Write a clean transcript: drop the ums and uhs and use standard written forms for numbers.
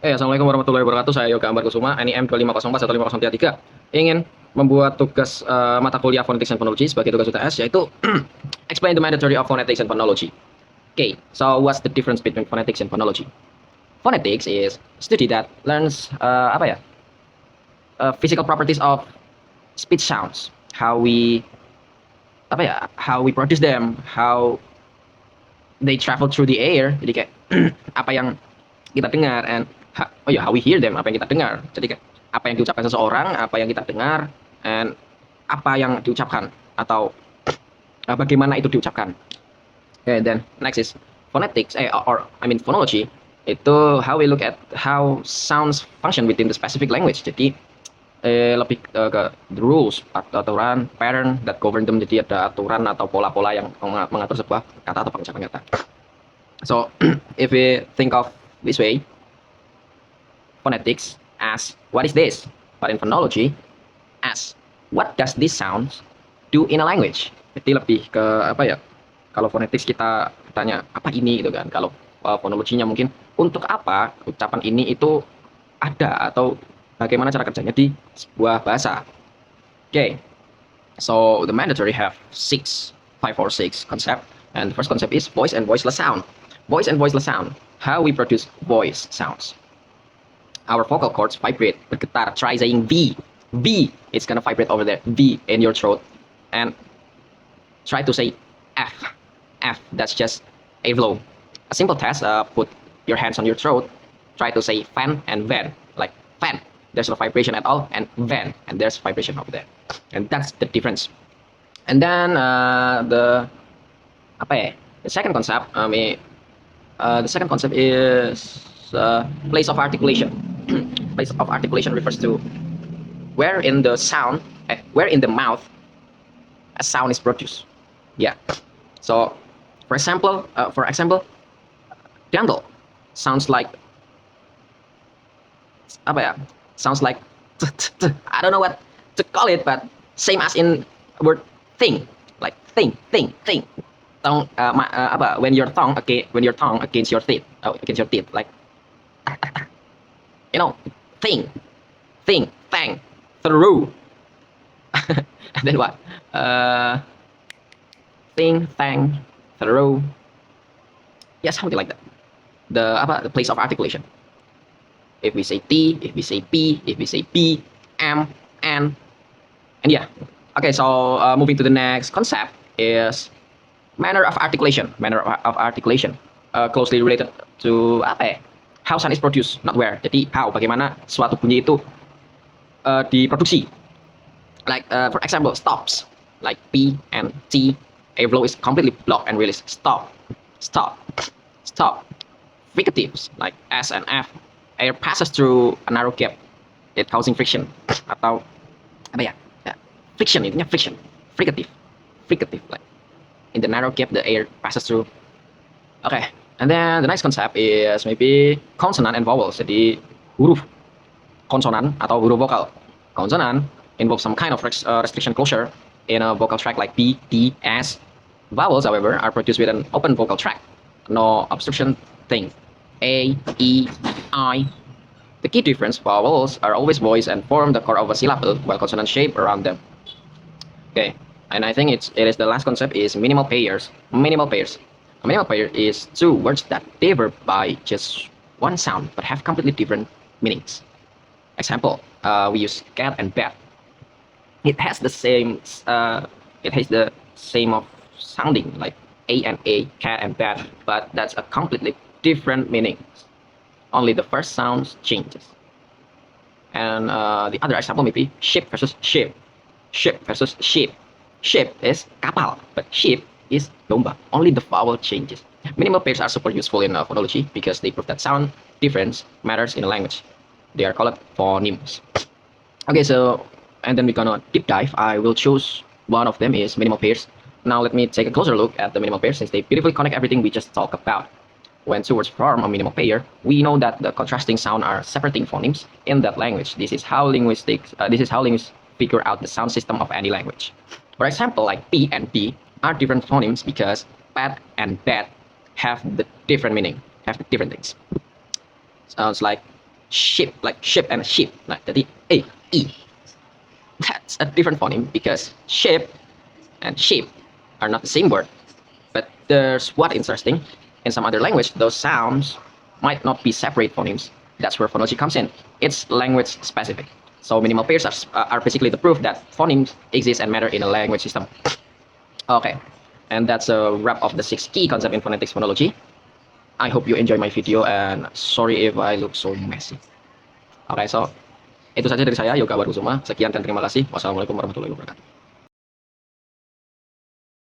Assalamualaikum warahmatullahi wabarakatuh. Saya Yoga Ambar Kusuma, NIM 2504155033, ingin membuat tugas mata kuliah Phonetics and Phonology sebagai tugas UTS, yaitu explain the mandatory of phonetics and phonology. Okay, so what's the difference between phonetics and phonology? Phonetics is study that learns physical properties of speech sounds, how we produce them, how they travel through the air. Jadi kayak apa yang kita dengar, and how we hear them, apa yang kita dengar. Jadi kayak apa yang diucapkan seseorang, apa yang kita dengar, and apa yang diucapkan, atau bagaimana itu diucapkan. Okay, then next is phonetics, or I mean phonology. Itu how we look at how sounds function within the specific language. Jadi lebih ke the rules, aturan, pattern that govern them. Jadi ada aturan atau pola-pola yang mengatur sebuah kata atau pengucapan kata. So if we think of this way, phonetics as what is this, but in phonology as what does this sound do in a language. Jadi lebih ke kalau phonetics kita tanya apa ini gitu kan, kalau phonology-nya mungkin untuk apa ucapan ini itu ada, atau bagaimana cara kerjanya di sebuah bahasa. Okay, so the mandatory have 5 or 6 concept, and the first concept is voice and voiceless sound. Voice and voiceless sound, how we produce voice sounds. Our vocal cords vibrate, bergetar. Try saying V. V, it's gonna vibrate over there. V in your throat. And try to say F. F, that's just a flow. A simple test, put your hands on your throat. Try to say fan and van, like fan. There's no vibration at all, and van, and there's vibration over there. And that's the difference. And then the second concept, the second concept is place of articulation. Place of articulation refers to where in the mouth a sound is produced. Yeah. So, for example, dental sounds like Sounds like I don't know what to call it, but same as in word thing, like thing. Tongue, when your tongue against your teeth, like thing, thang, through. And then what? Thing, thang, through. Yeah, something like that. The place of articulation. If we say T, if we say P, if we say B, M, N, and yeah. Okay, so moving to the next concept is manner of articulation. Closely related to how sound is produced, not where. Jadi bagaimana suatu bunyi itu diproduksi. Like for example, stops, like P and T. Airflow is completely blocked and released. Stop. Fricatives, like S and F. Air passes through a narrow gap, it causing friction. Atau friction, intinya friction. Fricative, like in the narrow gap the air passes through. Okay, and then the next concept is maybe consonant and vowels. Jadi huruf konsonan atau huruf vokal. Consonant involves some kind of restriction closure in a vocal tract like B, D, S. Vowels, however, are produced with an open vocal tract, no obstruction thing. A, E, I. The key difference, vowels are always voiced and form the core of a syllable, while consonants shape around them. Okay, and I think it is the last concept is minimal pairs. A minimal pair is two words that differ by just one sound but have completely different meanings. Example, we use cat and bat. It has the same of sounding, like A and A, cat and bat, but that's a completely different meanings. Only the first sound changes. And the other example maybe ship versus ship. Ship versus sheep. Ship is kapal, but sheep is domba. Only the vowel changes. Minimal pairs are super useful in phonology because they prove that sound difference matters in a language. They are called phonemes. Okay, so and then we're gonna deep dive. I will choose one of them is minimal pairs. Now let me take a closer look at the minimal pairs since they beautifully connect everything we just talked about. When two words form a minimal pair, we know that the contrasting sound are separating phonemes in that language. This is how linguists figure out the sound system of any language. For example, like P and B are different phonemes because pat and bat have the different meaning, have different things. Sounds like ship, like ship and sheep. Nah, jadi A, E. That's a different phoneme because ship and sheep are not the same word. But there's what interesting. In some other language, those sounds might not be separate phonemes. That's where phonology comes in. It's language specific. So minimal pairs are basically the proof that phonemes exist and matter in a language system. Okay, and that's a wrap of the 6 key concept in phonetics phonology. I hope you enjoy my video and sorry if I look so messy. Okay, so itu saja dari saya Yoga Warkusuma. Sekian dan terima kasih. Wassalamualaikum warahmatullahi wabarakatuh.